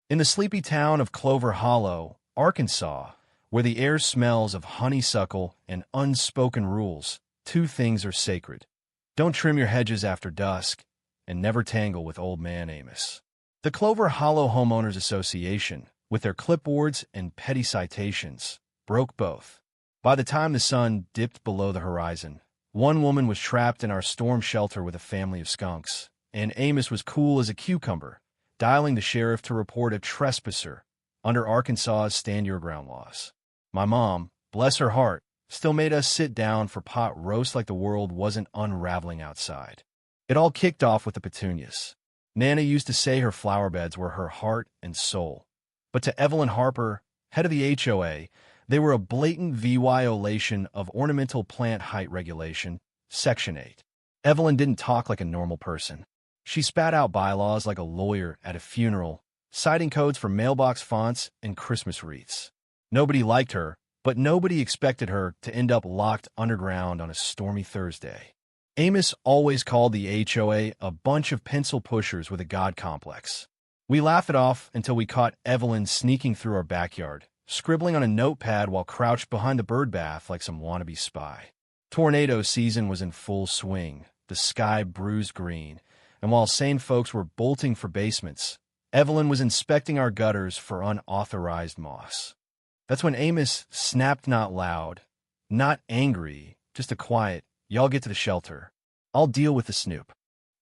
In the sleepy town of Clover Hollow, Arkansas, where the air smells of honeysuckle and unspoken rules, two things are sacred. Don't trim your hedges after dusk, and never tangle with old man Amos. The Clover Hollow Homeowners Association, with their clipboards and petty citations, broke both. By the time the sun dipped below the horizon, one woman was trapped in our storm shelter with a family of skunks, and Amos was cool as a cucumber, dialing the sheriff to report a trespasser under Arkansas's Stand Your Ground laws. My mom, bless her heart, still made us sit down for pot roast like the world wasn't unraveling outside. It all kicked off with the petunias. Nana used to say her flower beds were her heart and soul. But to Evelyn Harper, head of the HOA, they were a blatant violation of Ornamental Plant Height Regulation, Section 8. Evelyn didn't talk like a normal person. She spat out bylaws like a lawyer at a funeral, citing codes for mailbox fonts and Christmas wreaths. Nobody liked her, but nobody expected her to end up locked underground on a stormy Thursday. Amos always called the HOA a bunch of pencil pushers with a god complex. We laughed it off until we caught Evelyn sneaking through our backyard, scribbling on a notepad while crouched behind the bird bath like some wannabe spy. Tornado season was in full swing, the sky bruised green, and while sane folks were bolting for basements, Evelyn was inspecting our gutters for unauthorized moss. That's when Amos snapped, not loud, not angry, just a quiet, "Y'all get to the shelter. I'll deal with the Snoop."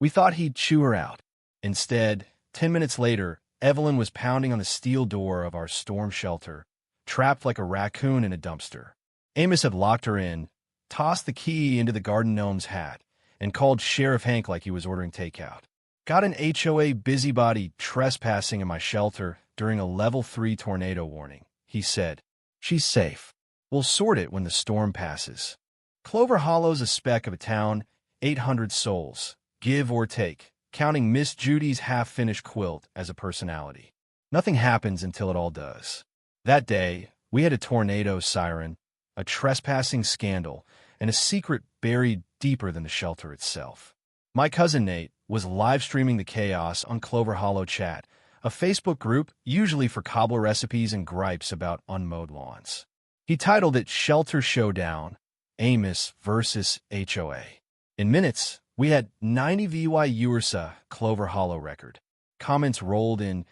We thought he'd chew her out. Instead, 10 minutes later, Evelyn was pounding on the steel door of our storm shelter, trapped like a raccoon in a dumpster. Amos had locked her in, tossed the key into the garden gnome's hat, and called Sheriff Hank like he was ordering takeout. Got an HOA busybody trespassing in my shelter during a level 3 tornado warning, he said. She's safe. We'll sort it when the storm passes. Clover Hollow's a speck of a town, 800 souls, give or take, counting Miss Judy's half-finished quilt as a personality. Nothing happens until it all does. That day, we had a tornado siren, a trespassing scandal, and a secret buried deeper than the shelter itself. My cousin Nate was live-streaming the chaos on Clover Hollow Chat, a Facebook group usually for cobbler recipes and gripes about unmowed lawns. He titled it Shelter Showdown, Amos versus HOA. In minutes, we had 90 VYURSA Clover Hollow record. Comments rolled in,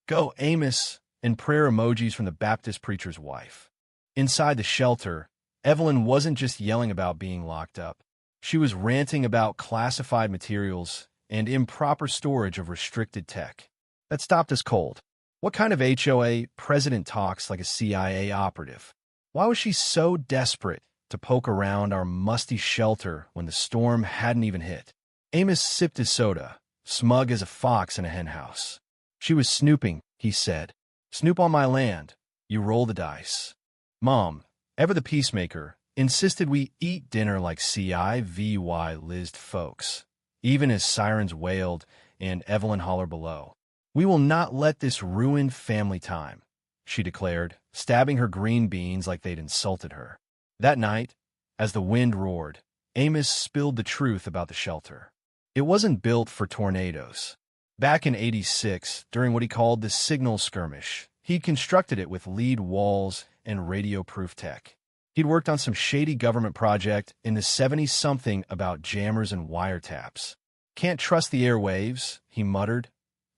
"Go Amos," and prayer emojis from the Baptist preacher's wife. Inside the shelter, Evelyn wasn't just yelling about being locked up. She was ranting about classified materials and improper storage of restricted tech. That stopped us cold. What kind of HOA president talks like a CIA operative? Why was she so desperate to poke around our musty shelter when the storm hadn't even hit? Amos sipped his soda, smug as a fox in a henhouse. She was snooping, he said. Snoop on my land. You roll the dice. Mom, ever the peacemaker, insisted we eat dinner like CIVY-lized folks, even as sirens wailed and Evelyn hollered below. We will not let this ruin family time, she declared, stabbing her green beans like they'd insulted her. That night, as the wind roared, Amos spilled the truth about the shelter. It wasn't built for tornadoes. Back in '86, during what he called the signal skirmish, he'd constructed it with lead walls and radio-proof tech. He'd worked on some shady government project in the 70s-something about jammers and wiretaps. Can't trust the airwaves, he muttered,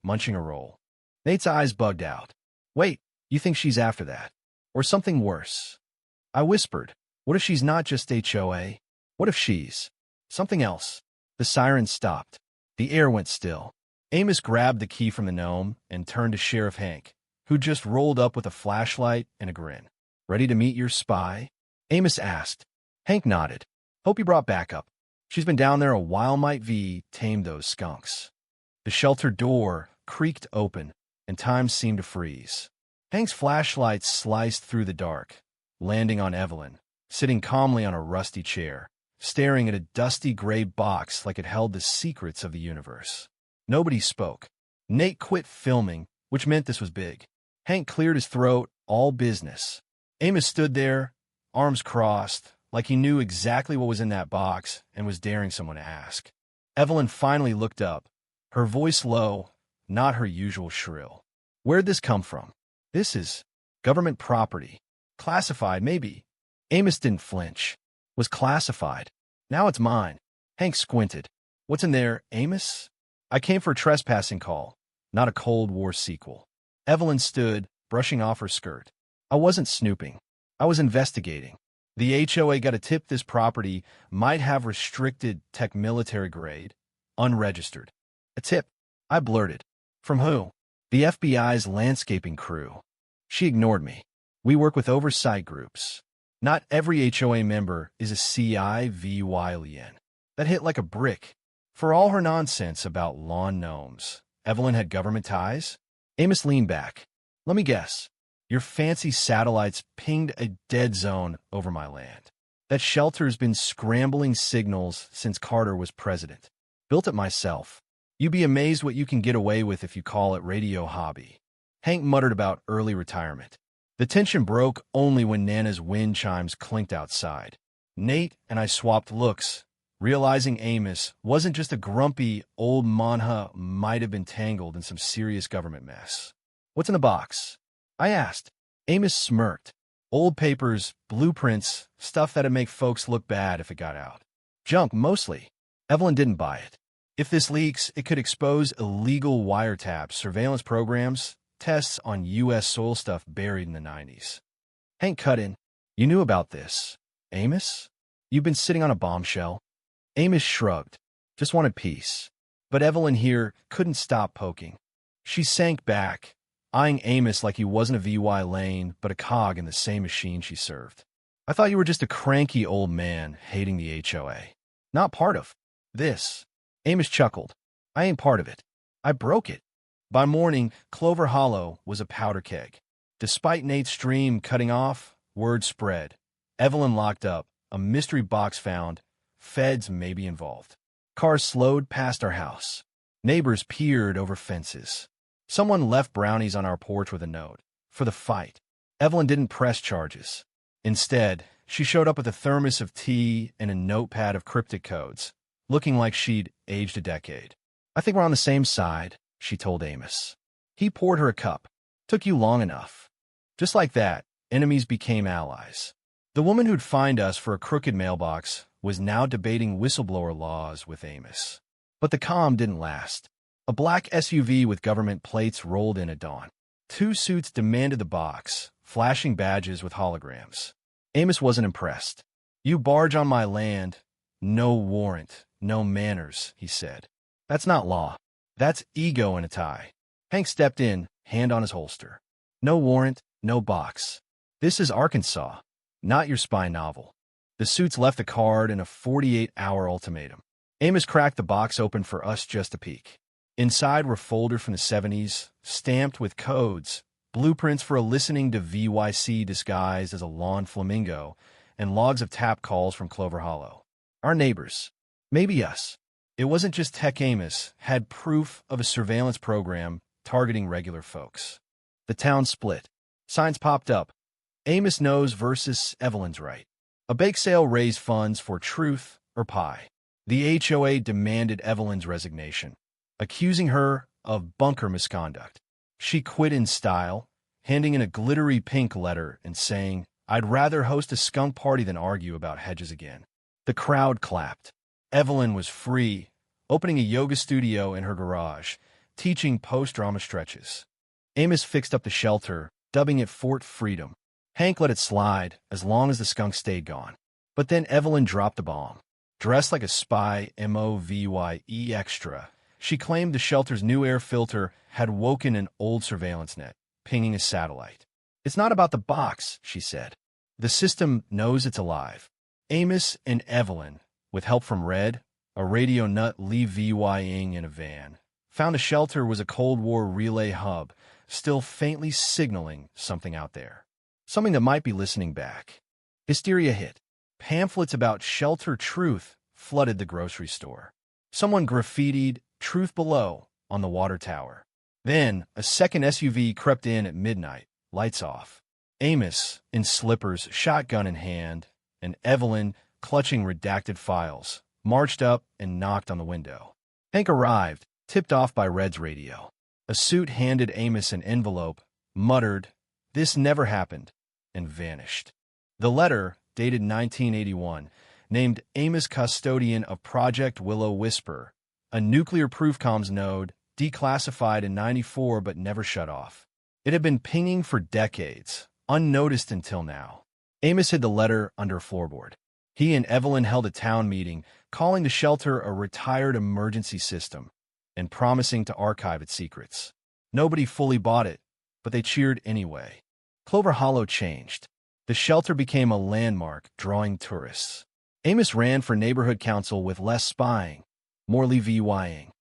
munching a roll. Nate's eyes bugged out. Wait, you think she's after that? Or something worse? I whispered, what if she's not just HOA? What if she's something else? The siren stopped. The air went still. Amos grabbed the key from the gnome and turned to Sheriff Hank, who just rolled up with a flashlight and a grin. Ready to meet your spy? Amos asked. Hank nodded. Hope you brought backup. She's been down there a while, might tame those skunks. The shelter door creaked open, and time seemed to freeze. Hank's flashlight sliced through the dark, landing on Evelyn, sitting calmly on a rusty chair, staring at a dusty gray box like it held the secrets of the universe. Nobody spoke. Nate quit filming, which meant this was big. Hank cleared his throat, all business. Amos stood there, arms crossed, like he knew exactly what was in that box and was daring someone to ask. Evelyn finally looked up, her voice low, not her usual shrill. Where'd this come from? This is government property. Classified, maybe. Amos didn't flinch. Was classified. Now it's mine. Hank squinted. What's in there, Amos? I came for a trespassing call, not a Cold War sequel. Evelyn stood, brushing off her skirt. I wasn't snooping. I was investigating. The HOA got a tip this property might have restricted tech military grade, unregistered. A tip, I blurted. From who? The FBI's landscaping crew. She ignored me. We work with oversight groups. Not every HOA member is a CIVYLEN. That hit like a brick. For all her nonsense about lawn gnomes, Evelyn had government ties? Amos leaned back. Let me guess. Your fancy satellites pinged a dead zone over my land. That shelter's been scrambling signals since Carter was president. Built it myself. You'd be amazed what you can get away with if you call it radio hobby. Hank muttered about early retirement. The tension broke only when Nana's wind chimes clinked outside. Nate and I swapped looks, realizing Amos wasn't just a grumpy old manha might have been tangled in some serious government mess. What's in the box? I asked. Amos smirked. Old papers, blueprints, stuff that'd make folks look bad if it got out. Junk, mostly. Evelyn didn't buy it. If this leaks, it could expose illegal wiretaps, surveillance programs, tests on U.S. soil stuff buried in the 90s. Hank cut in. You knew about this. Amos? You've been sitting on a bombshell? Amos shrugged. Just wanted peace. But Evelyn here couldn't stop poking. She sank back, eyeing Amos like he wasn't a VY lane, but a cog in the same machine she served. I thought you were just a cranky old man hating the HOA. Not part of this. Amos chuckled. I ain't part of it. I broke it. By morning, Clover Hollow was a powder keg. Despite Nate's stream cutting off, word spread. Evelyn locked up, a mystery box found, feds may be involved. Cars slowed past our house. Neighbors peered over fences. Someone left brownies on our porch with a note. For the fight. Evelyn didn't press charges. Instead, she showed up with a thermos of tea and a notepad of cryptic codes, looking like she'd aged a decade. I think we're on the same side, she told Amos. He poured her a cup. Took you long enough. Just like that, enemies became allies. The woman who'd fined us for a crooked mailbox was now debating whistleblower laws with Amos. But the calm didn't last. A black SUV with government plates rolled in at dawn. 2 suits demanded the box, flashing badges with holograms. Amos wasn't impressed. You barge on my land. No warrant, no manners, he said. That's not law. That's ego in a tie. Hank stepped in, hand on his holster. No warrant, no box. This is Arkansas, not your spy novel. The suits left a card and a 48-hour ultimatum. Amos cracked the box open for us just a peek. Inside were folders from the 70s, stamped with codes, blueprints for a listening to VYC disguised as a lawn flamingo, and logs of tap calls from Clover Hollow. Our neighbors. Maybe us. It wasn't just Tech. Amos had proof of a surveillance program targeting regular folks. The town split. Signs popped up. Amos knows versus Evelyn's right. A bake sale raised funds for truth or pie. The HOA demanded Evelyn's resignation, accusing her of bunker misconduct. She quit in style, handing in a glittery pink letter and saying, I'd rather host a skunk party than argue about hedges again. The crowd clapped. Evelyn was free, opening a yoga studio in her garage, teaching post-drama stretches. Amos fixed up the shelter, dubbing it Fort Freedom. Hank let it slide as long as the skunk stayed gone. But then Evelyn dropped the bomb. Dressed like a spy MOVYE extra, she claimed the shelter's new air filter had woken an old surveillance net, pinging a satellite. It's not about the box, she said. The system knows it's alive. Amos and Evelyn, with help from Red, a radio nut VYing in a van, found a shelter was a Cold War relay hub, still faintly signaling something out there. Something that might be listening back. Hysteria hit. Pamphlets about shelter truth flooded the grocery store. Someone graffitied "Truth Below" on the water tower. Then, a second SUV crept in at midnight, lights off. Amos, in slippers, shotgun in hand, and Evelyn, clutching redacted files, marched up and knocked on the window. Hank arrived, tipped off by Red's radio. A suit handed Amos an envelope, muttered, "This never happened," and vanished. The letter, dated 1981, named Amos custodian of Project Willow Whisper, a nuclear-proof comms node, declassified in '94 but never shut off. It had been pinging for decades, unnoticed until now. Amos hid the letter under a floorboard. He and Evelyn held a town meeting, calling the shelter a retired emergency system and promising to archive its secrets. Nobody fully bought it, but they cheered anyway. Clover Hollow changed. The shelter became a landmark, drawing tourists. Amos ran for neighborhood council with less spying, more levying.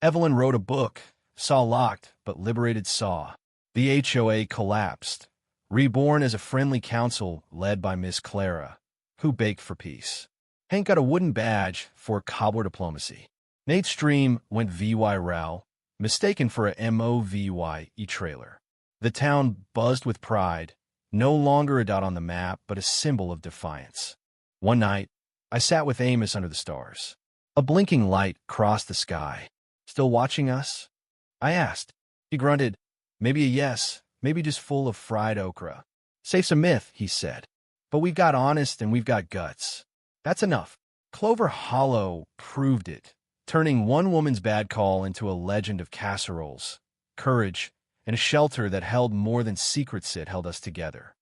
Evelyn wrote a book, Saw Locked, but Liberated Saw. The HOA collapsed, reborn as a friendly council led by Miss Clara, who baked for peace. Hank got a wooden badge for cobbler diplomacy. Nate's dream went VY mistaken for a MOVY trailer. The town buzzed with pride, no longer a dot on the map, but a symbol of defiance. One night, I sat with Amos under the stars. A blinking light crossed the sky. "Still watching us?" I asked. He grunted. "Maybe a yes, maybe just full of fried okra." "Safe's a myth," he said. "But we've got honest and we've got guts. That's enough." Clover Hollow proved it, turning one woman's bad call into a legend of casseroles, courage, and a shelter that held more than secrets. It held us together.